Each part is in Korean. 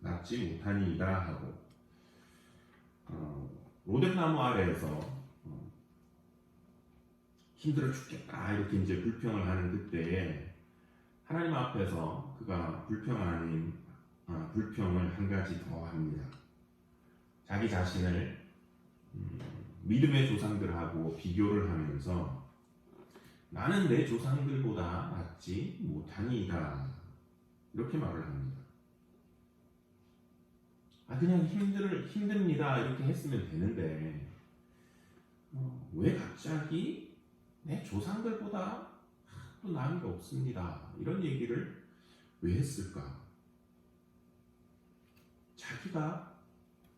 낫지 못하니이다 하고, 로뎀나무 아래에서 힘들어 죽겠다 이렇게 이제 불평을 하는 그때에 하나님 앞에서 그가 불평을 한 가지 더 합니다. 자기 자신을 믿음의 조상들하고 비교를 하면서 나는 내 조상들보다 낫지 못하니이다 이렇게 말을 합니다. 그냥 힘듭니다 이렇게 했으면 되는데 왜 갑자기 내 조상들보다 또 나은 게 없습니다 이런 얘기를 왜 했을까? 자기가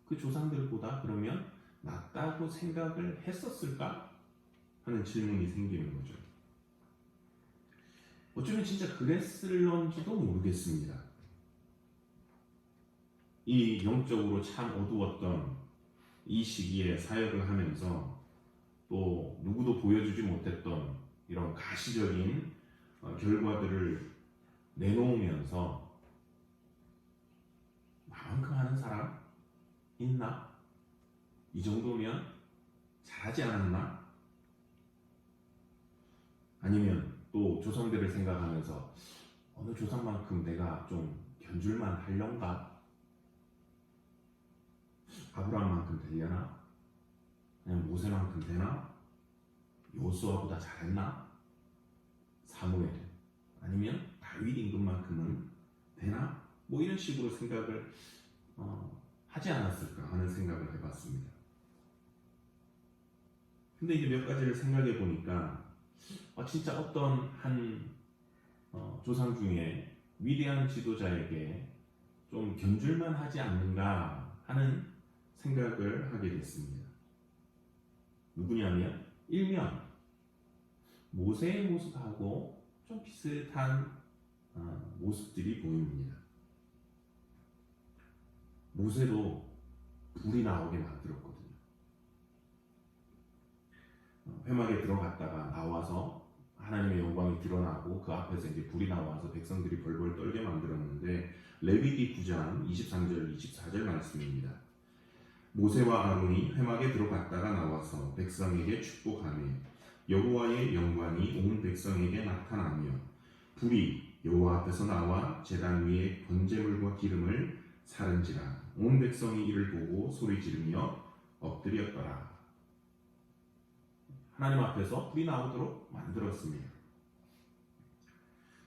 그 조상들보다 그러면 낫다고 생각을 했었을까? 하는 질문이 생기는 거죠. 어쩌면 진짜 그랬을런지도 모르겠습니다. 이 영적으로 참 어두웠던 이 시기에 사역을 하면서 또 누구도 보여주지 못했던 이런 가시적인 결과들을 내놓으면서 나만큼 하는 사람 있나? 이 정도면 잘하지 않았나? 아니면 또 조상들을 생각하면서 어느 조상만큼 내가 좀 견줄만 하려는가? 아브라함만큼 되려나? 아니면 모세만큼 되나? 요수아보다 잘했나? 사무엘 아니면 다윗 임금만큼은 되나? 뭐 이런 식으로 생각을 하지 않았을까 하는 생각을 해봤습니다. 근데 이제 몇 가지를 생각해 보니까 진짜 어떤 한 조상 중에 위대한 지도자에게 좀 견줄만 하지 않는가 하는 생각을 하게 됐습니다. 누구냐면 일면 모세의 모습하고 좀 비슷한 모습들이 보입니다. 모세도 불이 나오게 만들었거든요. 회막에 들어갔다가 나와서 하나님의 영광이 드러나고 그 앞에서 이제 불이 나와서 백성들이 벌벌 떨게 만들었는데 레위기 9장 23절 24절 말씀입니다. 모세와 아론이 회막에 들어갔다가 나와서 백성에게 축복하며 여호와의 영광이 온 백성에게 나타나며 불이 여호와 앞에서 나와 제단 위에 번제물과 기름을 사른지라 온 백성이 이를 보고 소리 지르며 엎드렸더라. 하나님 앞에서 불이 나오도록 만들었습니다.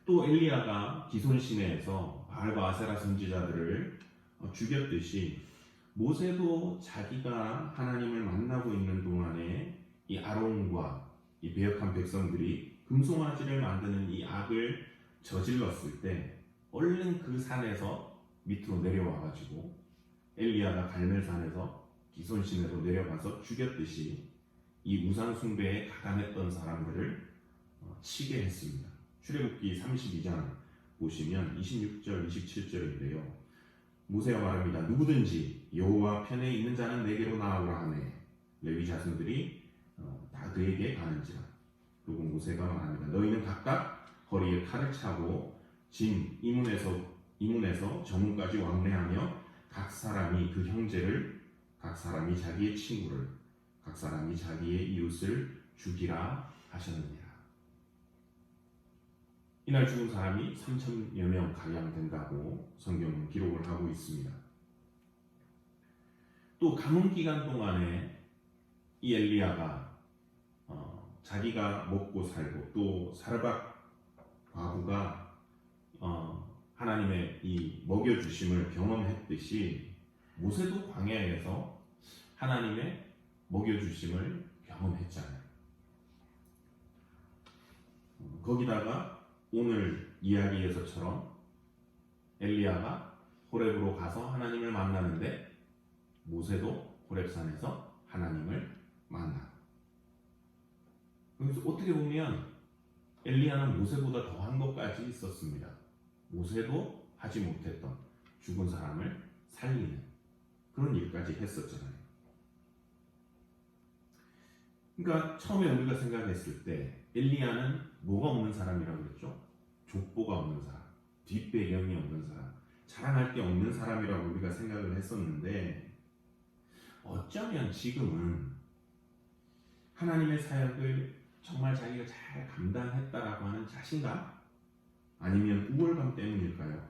또 엘리야가 기손 시내에서 바알과 아세라 선지자들을 죽였듯이 모세도 자기가 하나님을 만나고 있는 동안에 이 아론과 이 배역한 백성들이 금송아지를 만드는 이 악을 저질렀을 때 얼른 그 산에서 밑으로 내려와가지고 엘리야가 갈멜산에서 기손 시내로 내려가서 죽였듯이 이 우상 숭배에 가담했던 사람들을 치게 했습니다. 출애굽기 32장 보시면 26절 27절인데요. 모세가 말합니다. 누구든지 여호와 편에 있는 자는 내게로 나아오라 하매 레위 자손들이 다 그에게 가는지라. 그리고 모세가 말합니다. 너희는 각각 허리에 칼을 차고 진 이문에서 저문까지 왕래하며 각 사람이 그 형제를 각 사람이 자기의 친구를 각 사람이 자기의 이웃을 죽이라 하셨느니라. 이날 죽은 사람이 3,000여 명 가량 된다고 성경은 기록을 하고 있습니다. 또 가뭄 기간 동안에 이 엘리야가 자기가 먹고 살고 또 사르밧 과부가 하나님의 이 먹여주심을 경험했듯이 모세도 광야에서 하나님의 먹여주심을 경험했잖아요. 거기다가 오늘 이야기에서처럼 엘리야가 호렙으로 가서 하나님을 만나는데 모세도 호렙산에서 하나님을 만나. 그래서 어떻게 보면 엘리야는 모세보다 더한 것까지 있었습니다. 모세도 하지 못했던 죽은 사람을 살리는 그런 일까지 했었잖아요. 그러니까 처음에 우리가 생각했을 때 엘리야는 뭐가 없는 사람이라고 그랬죠? 족보가 없는 사람, 뒷배경이 없는 사람, 자랑할 게 없는 사람이라고 우리가 생각을 했었는데 어쩌면 지금은 하나님의 사역을 정말 자기가 잘 감당했다라고 하는 자신감? 아니면 우월감 때문일까요?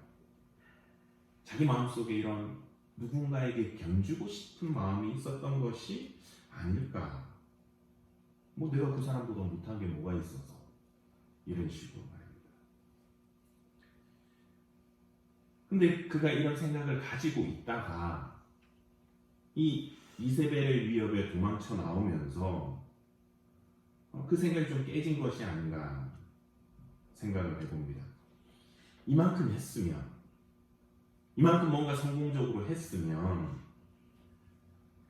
자기 마음속에 이런 누군가에게 견주고 싶은 마음이 있었던 것이 아닐까? 뭐 내가 그 사람보다 못한 게 뭐가 있어서 이런 식으로 말입니다. 근데 그가 이런 생각을 가지고 있다가 이 이세벨의 위협에 도망쳐 나오면서 그 생각이 좀 깨진 것이 아닌가 생각을 해봅니다. 이만큼 했으면, 이만큼 뭔가 성공적으로 했으면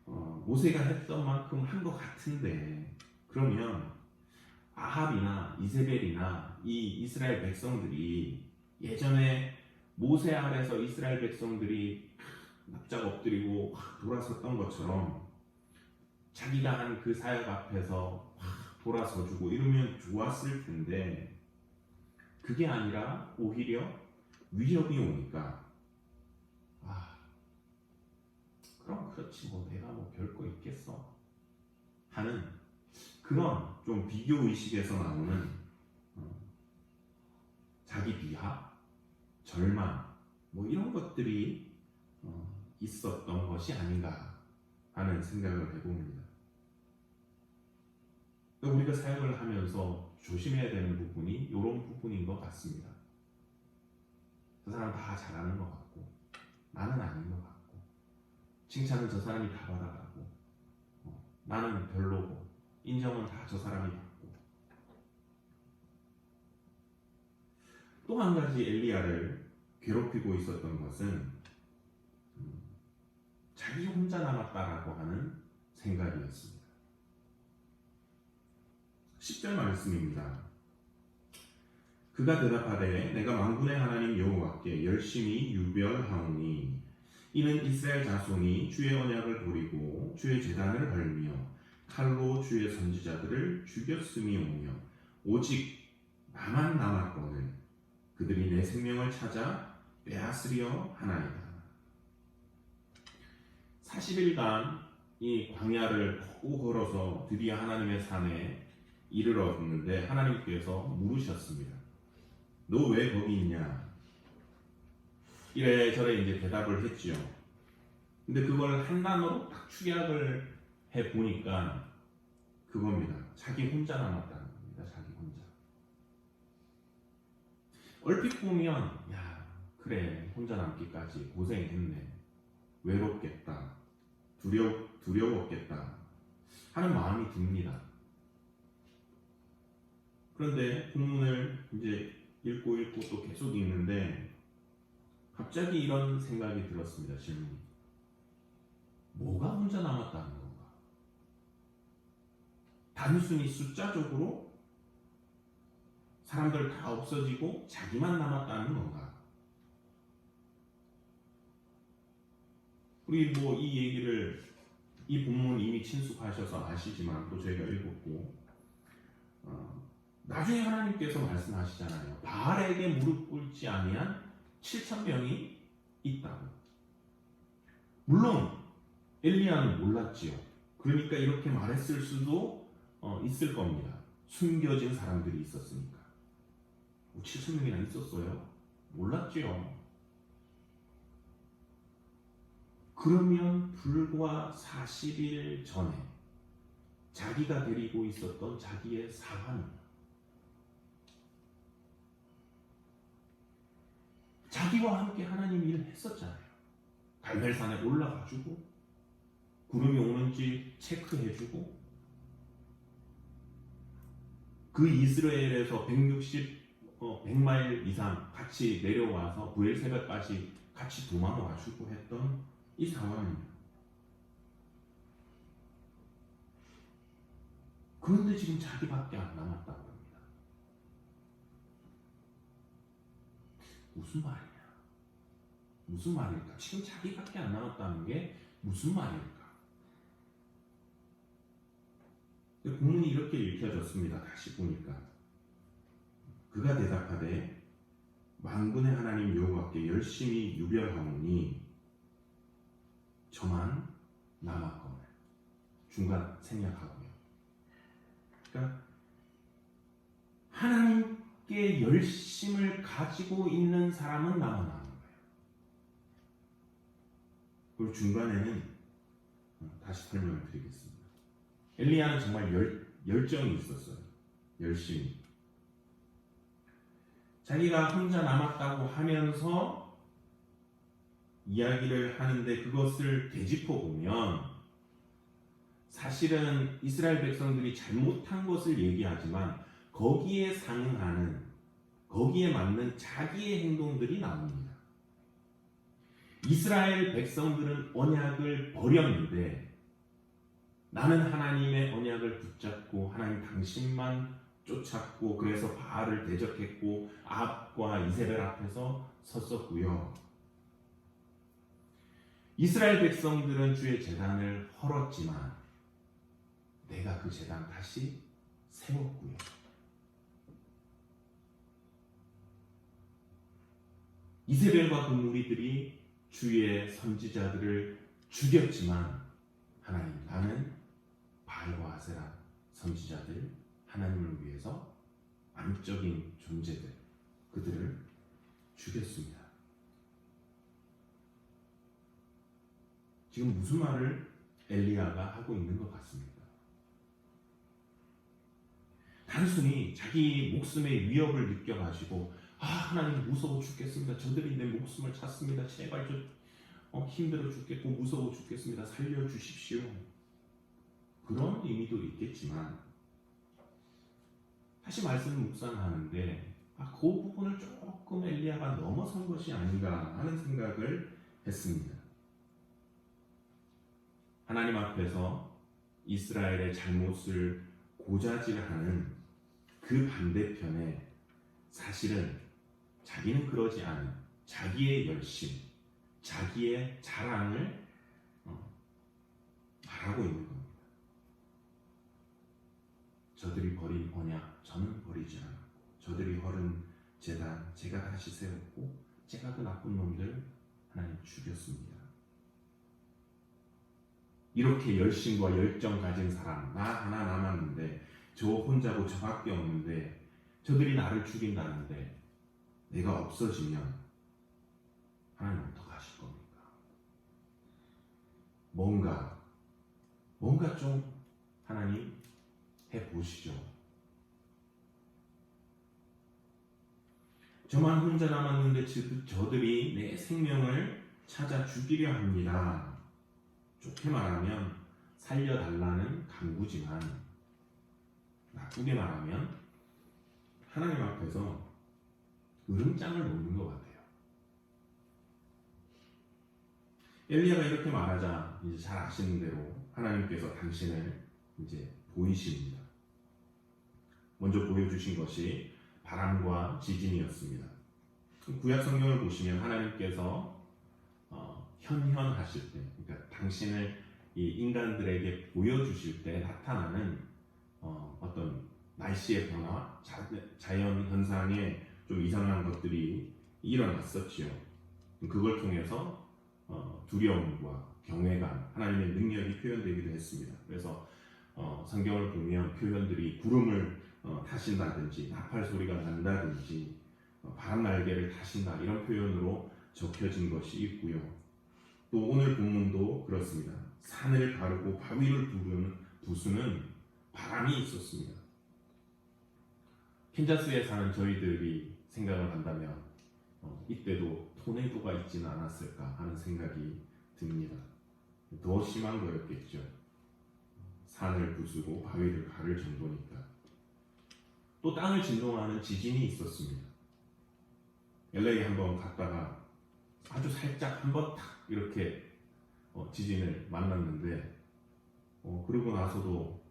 모세가 했던 만큼 한 것 같은데, 그러면 아합이나 이세벨이나 이 이스라엘 백성들이 예전에 모세 아래서 이스라엘 백성들이 납작 엎드리고 돌아섰던 것처럼 자기가 한 그 사역 앞에서 돌아서주고 이러면 좋았을 텐데, 그게 아니라 오히려 위협이 오니까 그럼 그렇지 뭐 내가 뭐 별거 있겠어 하는 그런 좀 비교의식에서 나오는 자기 비하, 절망 뭐 이런 것들이 있었던 것이 아닌가 하는 생각을 해봅니다. 우리가 사역을 하면서 조심해야 되는 부분이 이런 부분인 것 같습니다. 저 사람 다 잘하는 것 같고 나는 아닌 것 같고 칭찬은 저 사람이 다 받아가고 나는 별로고 인정은 다 저 사람이 받고. 또 한 가지 엘리야를 괴롭히고 있었던 것은 자기 혼자 남았다라고 하는 생각이었습니다. 10절 말씀입니다. 그가 대답하되 내가 만군의 하나님 여호와께 열심히 유별하오니 이는 이스라엘 자손이 주의 언약을 버리고 주의 제단을 헐며 칼로 주의 선지자들을 죽였음이오며 오직 나만 남았거늘 그들이 내 생명을 찾아 빼앗으려 하나이다. 40일간 이 광야를 걷고 걸어서 드디어 하나님의 산에 이르렀는데 하나님께서 물으셨습니다. 너 왜 거기 있냐? 이래저래 이제 대답을 했지요. 근데 그걸 한 단어로 딱 축약을 해 보니까 그겁니다. 자기 혼자 남았다는 겁니다. 자기 혼자. 얼핏 보면 야 그래 혼자 남기까지 고생했네. 외롭겠다. 두려웠겠다 하는 마음이 듭니다. 그런데 본문을 이제 읽고 또 계속 읽는데 갑자기 이런 생각이 들었습니다. 질문이. 뭐가 혼자 남았다는 건가? 단순히 숫자적으로 사람들 다 없어지고 자기만 남았다는 건가? 우리 뭐 이 얘기를 이 본문 이미 친숙하셔서 아시지만 또 저희가 읽었고 나중에 하나님께서 말씀하시잖아요. 바알에게 무릎 꿇지 아니한 7,000명이 있다고. 물론 엘리야는 몰랐지요. 그러니까 이렇게 말했을 수도 있을 겁니다. 숨겨진 사람들이 있었으니까. 7,000명이나 있었어요? 몰랐지요. 그러면 불과 40일 전에 자기가 데리고 있었던 자기의 사환, 자기와 함께 하나님 일을 했었잖아요. 갈멜산에 올라가주고 구름이 오는지 체크해주고 그 이스라엘에서 100마일 이상 같이 내려와서 부엘세바까지 같이 도망와주고 했던 이 상황입니다. 그런데 지금 자기밖에 안 남았다고 합니다. 무슨 말이냐? 무슨 말일까? 지금 자기밖에 안 남았다는 게 무슨 말일까? 본문이 이렇게 읽혀졌습니다. 다시 보니까 그가 대답하되 만군의 하나님 여호와께 열심히 유별하오니 저만 남았거늘. 중간 생략하고요. 그러니까 하나님께 열심을 가지고 있는 사람은 남아나는 거예요. 그리고 중간에는 다시 설명을 드리겠습니다. 엘리야는 정말 열정이 있었어요. 열심히. 자기가 혼자 남았다고 하면서 이야기를 하는데 그것을 되짚어 보면 사실은 이스라엘 백성들이 잘못한 것을 얘기하지만 거기에 상응하는, 거기에 맞는 자기의 행동들이 나옵니다. 이스라엘 백성들은 언약을 버렸는데 나는 하나님의 언약을 붙잡고 하나님 당신만 쫓았고 그래서 바알을 대적했고 아합과 이세벨 앞에서 섰었고요. 이스라엘 백성들은 주의 제단을 헐었지만 내가 그 제단 다시 세웠고요. 이세벨과 그 무리들이 주의 선지자들을 죽였지만 하나님, 나는 바알과 아세라 선지자들, 하나님을 위해서 안적인 존재들, 그들을 죽였습니다. 지금 무슨 말을 엘리야가 하고 있는 것 같습니까? 단순히 자기 목숨의 위협을 느껴가지고 하나님 무서워 죽겠습니다. 저들이 내 목숨을 찾습니다. 제발 힘들어 죽겠고 무서워 죽겠습니다. 살려주십시오. 그런 의미도 있겠지만 다시 말씀을 묵상하는데 그 부분을 조금 엘리야가 넘어선 것이 아닌가 하는 생각을 했습니다. 하나님 앞에서 이스라엘의 잘못을 고자질하는 그 반대편에 사실은 자기는 그러지 않은 자기의 열심, 자기의 자랑을 말하고 있는 겁니다. 저들이 버린 언약, 저는 버리지 않았고 저들이 헐은 제단, 제가 다시 세웠고 제가 그 나쁜 놈들 하나님 죽였습니다. 이렇게 열심과 열정 가진 사람, 나 하나 남았는데 저 혼자고 저밖에 없는데 저들이 나를 죽인다는데 내가 없어지면 하나님 어떡하실 겁니까? 뭔가 좀 하나님 해보시죠. 저만 혼자 남았는데 저들이 내 생명을 찾아 죽이려 합니다. 좋게 말하면 살려달라는 간구지만 나쁘게 말하면 하나님 앞에서 으름장을 놓는 것 같아요. 엘리야가 이렇게 말하자 이제 잘 아시는 대로 하나님께서 당신을 이제 보이십니다. 먼저 보여주신 것이 바람과 지진이었습니다. 구약 성경을 보시면 하나님께서 현현하실 때, 그러니까 당신을 이 인간들에게 보여주실 때 나타나는 어떤 날씨의 변화, 자연 현상에 좀 이상한 것들이 일어났었지요. 그걸 통해서 두려움과 경외감, 하나님의 능력이 표현되기도 했습니다. 그래서 성경을 보면 표현들이 구름을 타신다든지 나팔 소리가 난다든지 바람 날개를 타신다 이런 표현으로 적혀진 것이 있고요. 또 오늘 본문도 그렇습니다. 산을 가르고 바위를 부수는 바람이 있었습니다. 캔자스에 사는 저희들이 생각을 한다면 이때도 토네이도가 있지는 않았을까 하는 생각이 듭니다. 더 심한 거였겠죠. 산을 부수고 바위를 가를 정도니까. 또 땅을 진동하는 지진이 있었습니다. LA 한번 갔다가 아주 살짝 한번 탁 이렇게 지진을 만났는데 그러고 나서도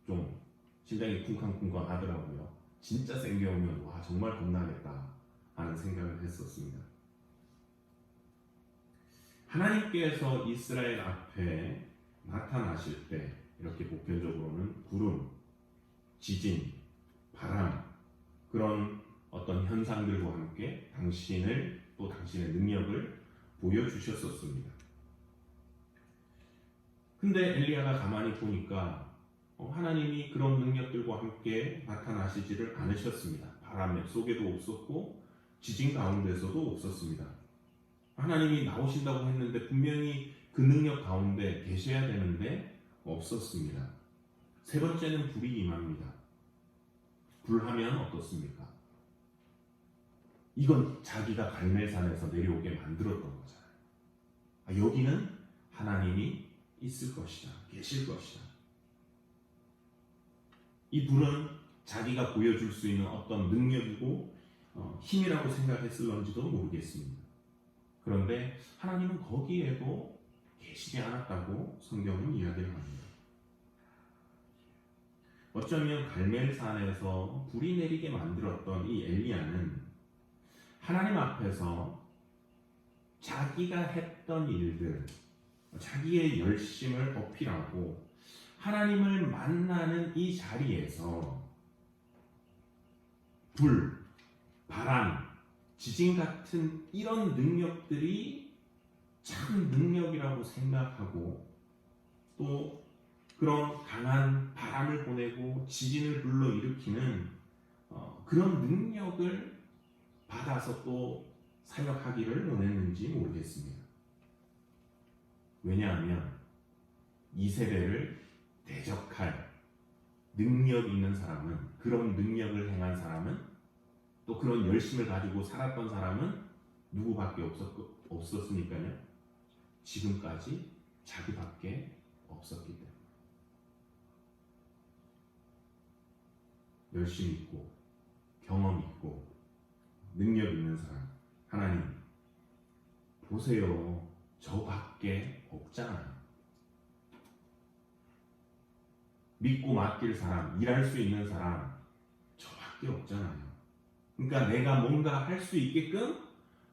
좀 심장이 쿵쾅쿵쾅 하더라고요. 진짜 센 게 오면 와 정말 겁나겠다 하는 생각을 했었습니다. 하나님께서 이스라엘 앞에 나타나실 때 이렇게 보편적으로는 구름, 지진, 바람 그런 어떤 현상들과 함께 당신을 또 당신의 능력을 보여주셨었습니다. 근데 엘리야가 가만히 보니까 하나님이 그런 능력들과 함께 나타나시지를 않으셨습니다. 바람 속에도 없었고 지진 가운데서도 없었습니다. 하나님이 나오신다고 했는데 분명히 그 능력 가운데 계셔야 되는데 없었습니다. 세 번째는 불이 임합니다. 불하면 어떻습니까? 이건 자기가 갈멜산에서 내려오게 만들었던 거잖아요. 여기는 하나님이 있을 것이다. 계실 것이다. 이 불은 자기가 보여줄 수 있는 어떤 능력이고 힘이라고 생각했을런지도 모르겠습니다. 그런데 하나님은 거기에도 계시지 않았다고 성경은 이야기를 합니다. 어쩌면 갈멜산에서 불이 내리게 만들었던 이 엘리야는 하나님 앞에서 자기가 했던 일들, 자기의 열심을 어필하고 하나님을 만나는 이 자리에서 불, 바람, 지진 같은 이런 능력들이 참 능력이라고 생각하고 또 그런 강한 바람을 보내고 지진을 불러일으키는 그런 능력을 받아서 또 사역하기를 원했는지 모르겠습니다. 왜냐하면 이세벨을 대적할 능력 있는 사람은, 그런 능력을 행한 사람은, 또 그런 열심을 가지고 살았던 사람은 누구밖에 없었으니까요. 지금까지 자기밖에 없었기 때문에. 열심 있고 경험 있고 능력 있는 사람, 하나님 보세요, 저밖에 없잖아요. 믿고 맡길 사람, 일할 수 있는 사람 저밖에 없잖아요. 그러니까 내가 뭔가 할 수 있게끔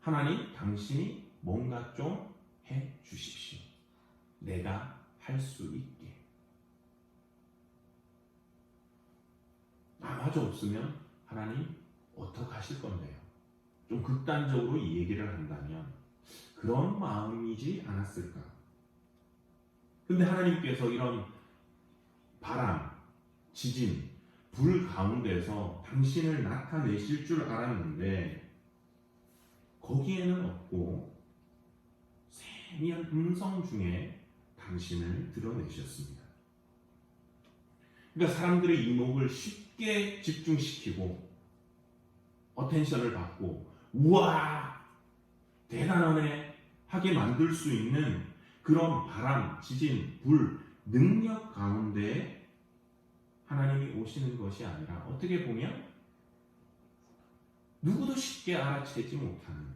하나님, 당신이 뭔가 좀 해 주십시오. 내가 할 수 있게. 나마저 없으면 하나님 어떡하실 건데요? 좀 극단적으로 이 얘기를 한다면 그런 마음이지 않았을까? 근데 하나님께서 이런 바람, 지진, 불 가운데서 당신을 나타내실 줄 알았는데 거기에는 없고 세미한 음성 중에 당신을 드러내셨습니다. 그러니까 사람들의 이목을 쉽게 집중시키고 어텐션을 받고 우와 대단하네 하게 만들 수 있는 그런 바람, 지진, 불, 능력 가운데 하나님이 오시는 것이 아니라 어떻게 보면 누구도 쉽게 알아채지 못하는,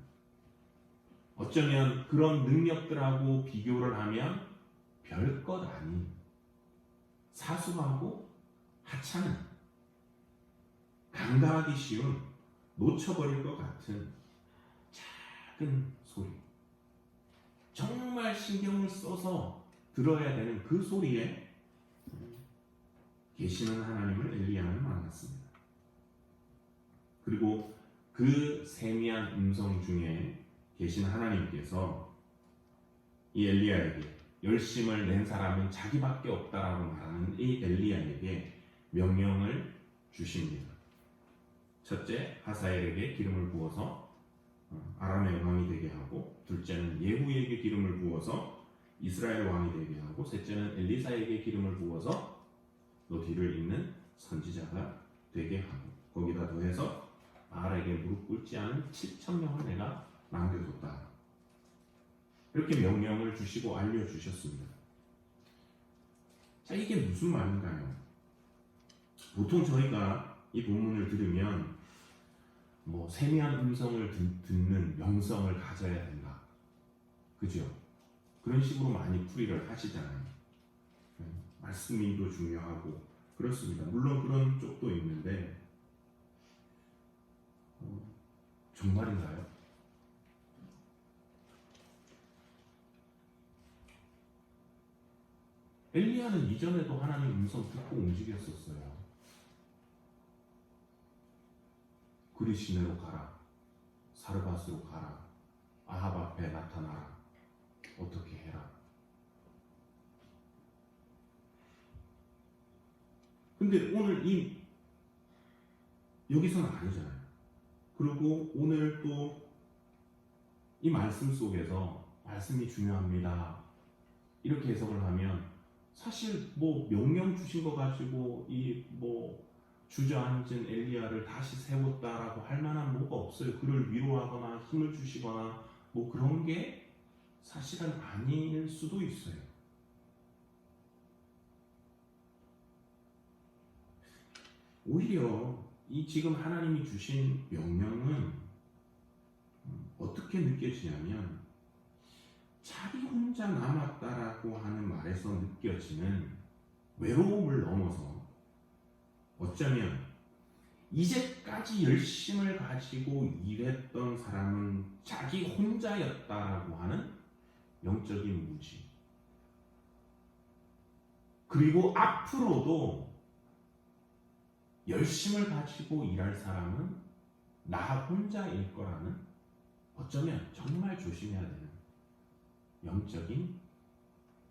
어쩌면 그런 능력들하고 비교를 하면 별것 아닌 사소하고 하찮은, 간과하기 쉬운, 놓쳐버릴 것 같은 작은 소리, 정말 신경을 써서 들어야 되는 그 소리에 계시는 하나님을 엘리야는 만났습니다. 그리고 그 세미한 음성 중에 계신 하나님께서 이 엘리야에게, 열심을 낸 사람은 자기밖에 없다라고 말하는 이 엘리야에게 명령을 주십니다. 첫째, 하사엘에게 기름을 부어서 아람의 왕이 되게 하고, 둘째는 예후에게 기름을 부어서 이스라엘 왕이 되게 하고, 셋째는 엘리사에게 기름을 부어서 너 뒤를 잇는 선지자가 되게 하고, 거기다 더해서 바알에게 무릎 꿇지 않은 7,000명을 내가 남겨뒀다. 이렇게 명령을 주시고 알려주셨습니다. 자, 이게 무슨 말인가요? 보통 저희가 이 본문을 들으면 세미한 음성을 듣는 명성을 가져야 된다, 그죠? 그런 식으로 많이 풀이를 하시잖아요. 말씀인도 중요하고 그렇습니다. 물론 그런 쪽도 있는데 정말인가요? 엘리야는 이전에도 하나님 음성 듣고 움직였었어요. 그리 시내로 가라, 사르밧으로 가라, 아합 앞에 나타나라, 어떻게 해라. 근데 오늘 여기서는 아니잖아요. 그리고 오늘 또 이 말씀 속에서 말씀이 중요합니다, 이렇게 해석을 하면 사실 뭐 명령 주신 거 가지고 이 뭐 주저앉은 엘리야를 다시 세웠다라고 할 만한 뭐가 없어요. 그를 위로하거나 힘을 주시거나 뭐 그런 게 사실은 아닐 수도 있어요. 오히려 이 지금 하나님이 주신 명령은 어떻게 느껴지냐면 자기 혼자 남았다라고 하는 말에서 느껴지는 외로움을 넘어서 어쩌면 이제까지 열심을 가지고 일했던 사람은 자기 혼자였다라고 하는 영적인 무지, 그리고 앞으로도 열심을 가지고 일할 사람은 나 혼자일 거라는, 어쩌면 정말 조심해야 되는 영적인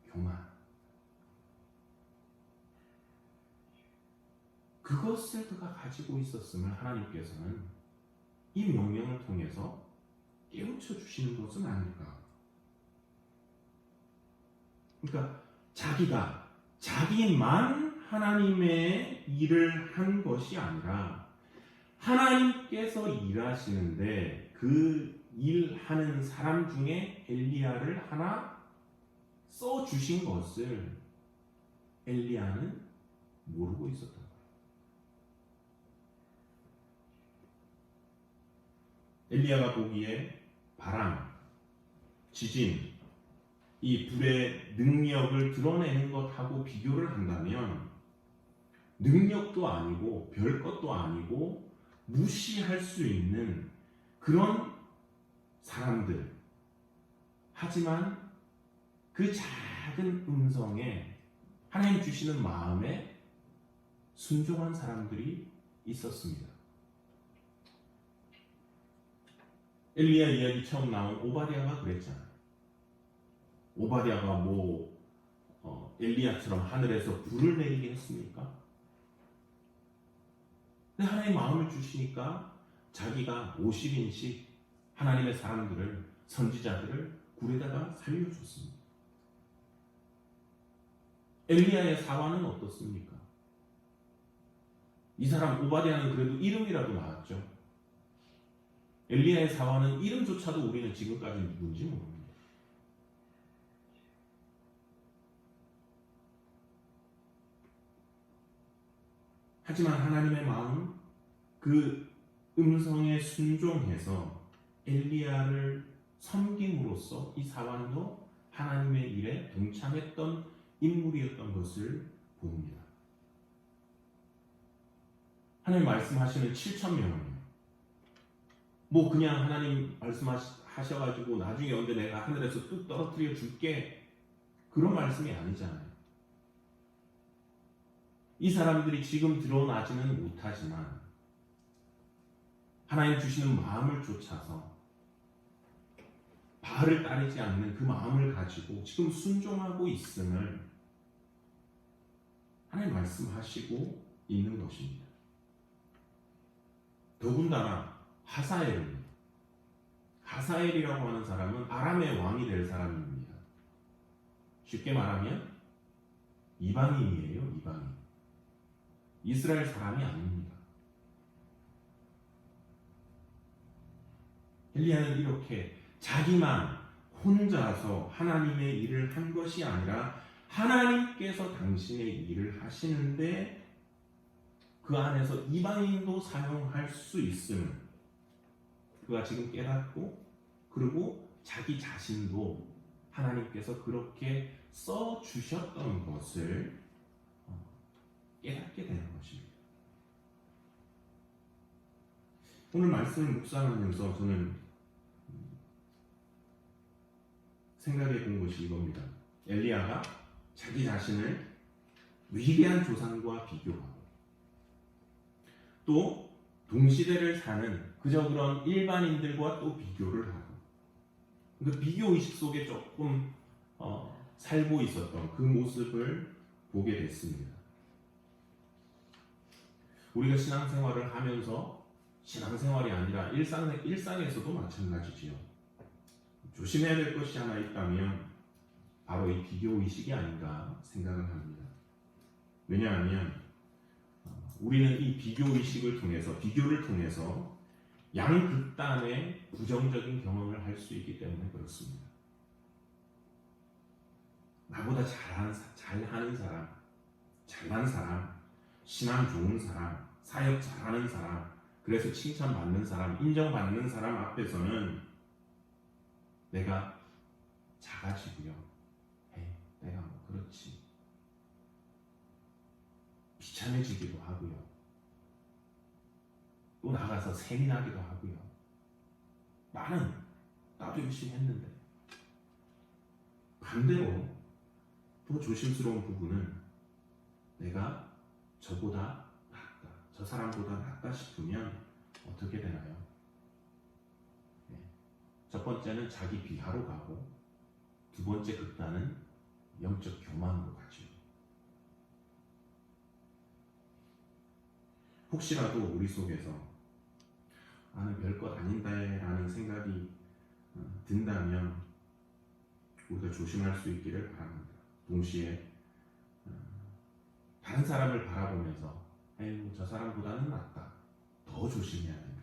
교만, 그것을 그가 가지고 있었음을 하나님께서는 이 명령을 통해서 깨우쳐 주시는 것은 아닐까. 그러니까 자기만 하나님의 일을 한 것이 아니라 하나님께서 일하시는데 그 일하는 사람 중에 엘리야를 하나 써주신 것을 엘리야는 모르고 있었던 거예요. 엘리야가 보기에 바람, 지진, 이 불의 능력을 드러내는 것하고 비교를 한다면 능력도 아니고 별것도 아니고 무시할 수 있는 그런 사람들, 하지만 그 작은 음성에 하나님 주시는 마음에 순종한 사람들이 있었습니다. 엘리야 이야기 처음 나온 오바댜가 그랬잖아요. 오바댜가 엘리야처럼 하늘에서 불을 내리게 했습니까? 근데 하나님 마음을 주시니까 자기가 50인씩 하나님의 사람들을, 선지자들을 굴에다가 살려줬습니다. 엘리야의 사화는 어떻습니까? 이 사람 오바댜는 그래도 이름이라도 나왔죠. 엘리야의 사화는 이름조차도 우리는 지금까지 누군지 모릅니다. 하지만 하나님의 마음, 그 음성에 순종해서 엘리야를 섬김으로써 이 사환도 하나님의 일에 동참했던 인물이었던 것을 봅니다. 하나님 말씀하시는 7,000명은요, 그냥 하나님 말씀하셔가지고 나중에 언제 내가 하늘에서 뚝 떨어뜨려 줄게, 그런 말씀이 아니잖아요. 이 사람들이 지금 드러나지는 못하지만 하나님 주시는 마음을 쫓아서 바알을 따르지 않는 그 마음을 가지고 지금 순종하고 있음을 하나님 말씀하시고 있는 것입니다. 더군다나 하사엘이라고 하는 사람은 아람의 왕이 될 사람입니다. 쉽게 말하면 이방인이에요. 이방인. 이스라엘 사람이 아닙니다. 엘리야는 이렇게 자기만 혼자서 하나님의 일을 한 것이 아니라 하나님께서 당신의 일을 하시는데 그 안에서 이방인도 사용할 수 있음을 그가 지금 깨닫고, 그리고 자기 자신도 하나님께서 그렇게 써주셨던 것을 깨닫게 되는 것입니다. 오늘 말씀을 묵상하면서 저는 생각해 본 것이 이겁니다. 엘리야가 자기 자신을 위대한 조상과 비교하고 또 동시대를 사는 그저 그런 일반인들과 또 비교를 하고 그 비교 의식 속에 조금 살고 있었던 그 모습을 보게 됐습니다. 우리가 신앙생활을 하면서 신앙생활이 아니라 일상에서도 마찬가지지요. 조심해야 될 것이 하나 있다면 바로 이 비교 의식이 아닌가 생각을 합니다. 왜냐하면 우리는 이 비교 의식을 통해서 비교를 통해서 양극단의 부정적인 경험을 할 수 있기 때문에 그렇습니다. 나보다 잘하는 사람, 잘난 사람, 신앙 좋은 사람, 사역 잘하는 사람, 그래서 칭찬받는 사람, 인정받는 사람 앞에서는 내가 작아지고요. 내가 뭐 그렇지. 비참해지기도 하고요. 또 나가서 셈이 나기도 하고요. 나도 열심히 했는데. 반대로 더 조심스러운 부분은 내가 저보다 낫다, 저 사람보다 낫다 싶으면 어떻게 되나요? 첫 번째는 자기 비하로 가고 두 번째 극단은 영적 교만으로 가죠. 혹시라도 우리 속에서 나는 별것 아닌데라는 생각이 든다면 우리가 조심할 수 있기를 바랍니다. 동시에 다른 사람을 바라보면서 저 사람보다는 낫다, 더 조심해야 됩니다.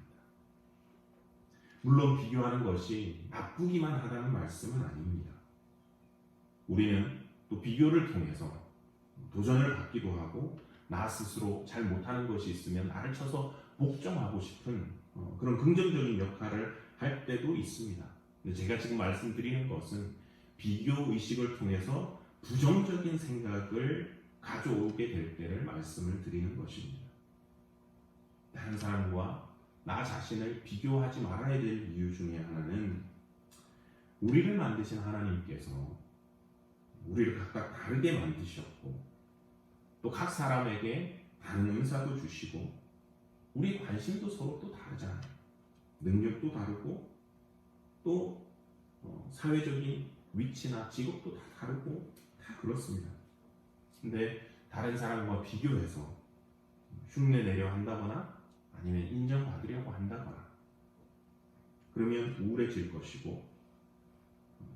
물론 비교하는 것이 나쁘기만 하다는 말씀은 아닙니다. 우리는 또 비교를 통해서 도전을 받기도 하고 나 스스로 잘 못하는 것이 있으면 나를 쳐서 복종하고 싶은 그런 긍정적인 역할을 할 때도 있습니다. 근데 제가 지금 말씀드리는 것은 비교 의식을 통해서 부정적인 생각을 가져오게 될 때를 말씀을 드리는 것입니다. 다른 사람과 나 자신을 비교하지 말아야 될 이유 중에 하나는 우리를 만드신 하나님께서 우리를 각각 다르게 만드셨고 또 각 사람에게 다른 은사도 주시고 우리 관심도 서로 또 다르잖아요. 능력도 다르고 또 사회적인 위치나 직업도 다 다르고 다 그렇습니다. 근데 다른 사람과 비교해서 흉내 내려 한다거나 아니면 인정받으려고 한다거나 그러면 우울해질 것이고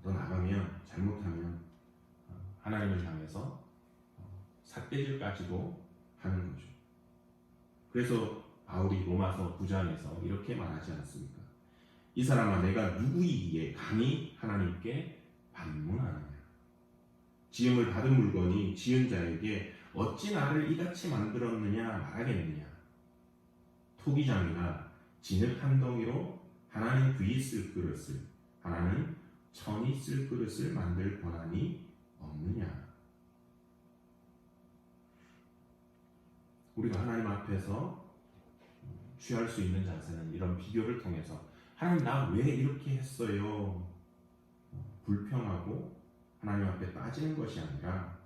더 나가면 잘못하면 하나님을 향해서 삿대질까지도 하는 거죠. 그래서 바울이 로마서 9장에서 이렇게 말하지 않습니까? 이 사람아 내가 누구이기에 감히 하나님께 반문하느냐. 지음을 받은 물건이 지은 자에게 어찌 나를 이같이 만들었느냐 말하겠느냐. 토기장이나 진흙 한 덩이로 하나는 귀 쓸 그릇을 하나는 천이 쓸 그릇을 만들 권한이 없느냐. 우리가 하나님 앞에서 취할 수 있는 자세는 이런 비교를 통해서 하나님 나 왜 이렇게 했어요? 불평하고 하나님 앞에 빠지는 것이 아니라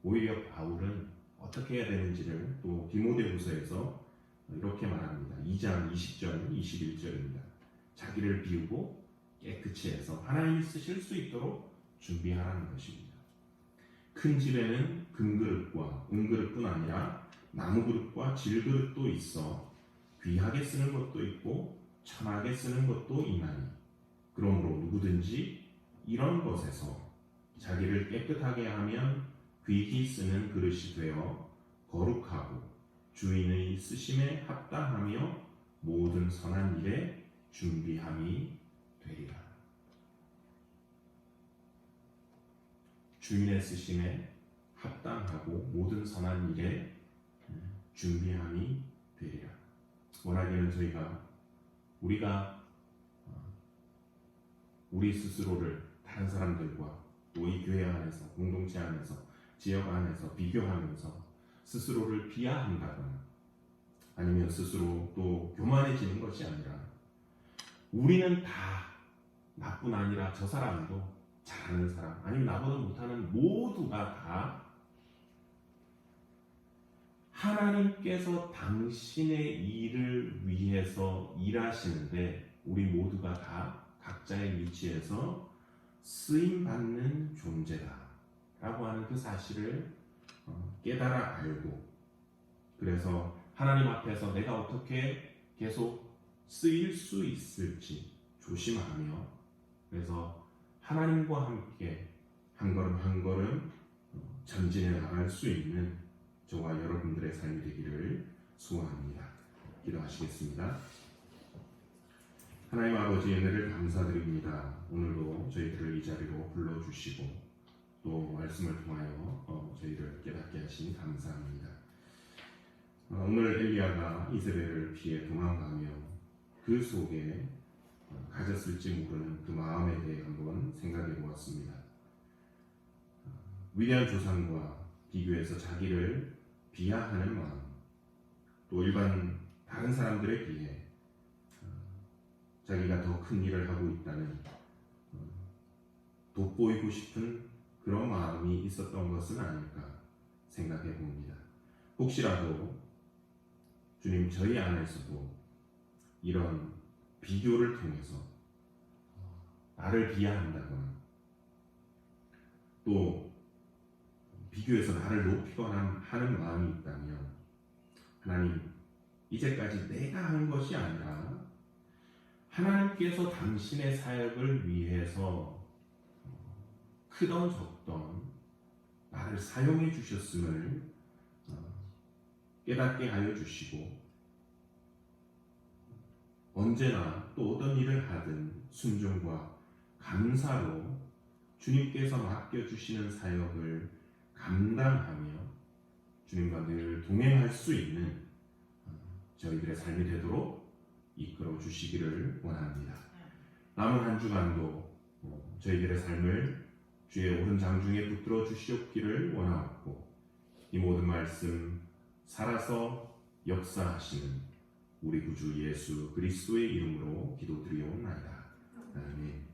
오히려 바울은 어떻게 해야 되는지를 또 디모데후서에서 이렇게 말합니다. 2장 20절 21절입니다. 자기를 비우고 깨끗이 해서 하나님이 쓰실 수 있도록 준비하라는 것입니다. 큰 집에는 금그릇과 은그릇뿐 아니라 나무그릇과 질그릇도 있어 귀하게 쓰는 것도 있고 천하게 쓰는 것도 있나니 그러므로 누구든지 이런 것에서 자기를 깨끗하게 하면 귀히 쓰는 그릇이 되어 거룩하고 주인의 쓰심에 합당하며 모든 선한 일에 준비함이 되리라. 주인의 쓰심에 합당하고 모든 선한 일에 준비함이 되리라. 원하기는 우리가 우리 스스로를 다른 사람들과 또 이 교회 안에서 공동체 안에서 지역 안에서 비교하면서 스스로를 비하한다거나 아니면 스스로 또 교만해지는 것이 아니라 우리는 다 나뿐 아니라 저 사람도 잘하는 사람 아니면 나보다 못하는 모두가 다 하나님께서 당신의 일을 위해서 일하시는데 우리 모두가 다 각자의 위치에서 쓰임 받는 존재다라고 하는 그 사실을 깨달아 알고, 그래서 하나님 앞에서 내가 어떻게 계속 쓰일 수 있을지 조심하며, 그래서 하나님과 함께 한 걸음 한 걸음 전진해 나갈 수 있는 저와 여러분들의 삶이 되기를 소원합니다. 기도하시겠습니다. 하나님 아버지, 은혜를 감사드립니다. 오늘도 저희들을 이 자리로 불러주시고 또 말씀을 통하여 저희를 깨닫게 하시니 감사합니다. 오늘 엘리야가 이세벨을 피해 도망가며 그 속에 가졌을지 모르는 그 마음에 대해 한번 생각해 보았습니다. 위대한 조상과 비교해서 자기를 비하하는 마음, 또 일반 다른 사람들에 비해 자기가 더 큰 일을 하고 있다는 돋보이고 싶은 그런 마음이 있었던 것은 아닐까 생각해 봅니다. 혹시라도 주님, 저희 안에서도 이런 비교를 통해서 나를 비하한다거나 또 비교해서 나를 높이거나 하는 마음이 있다면, 하나님, 이제까지 내가 한 것이 아니라 하나님께서 당신의 사역을 위해서 크던 적던 나를 사용해 주셨음을 깨닫게 하여 주시고, 언제나 또 어떤 일을 하든 순종과 감사로 주님께서 맡겨주시는 사역을 감당하며 주님과 늘 동행할 수 있는 저희들의 삶이 되도록 이끌어 주시기를 원합니다. 남은 한 주간도 저희들의 삶을 주의 오른 장중에 붙들어 주시옵기를 원하옵고, 이 모든 말씀 살아서 역사하시는 우리 구주 예수 그리스도의 이름으로 기도드리옵나이다. 아멘.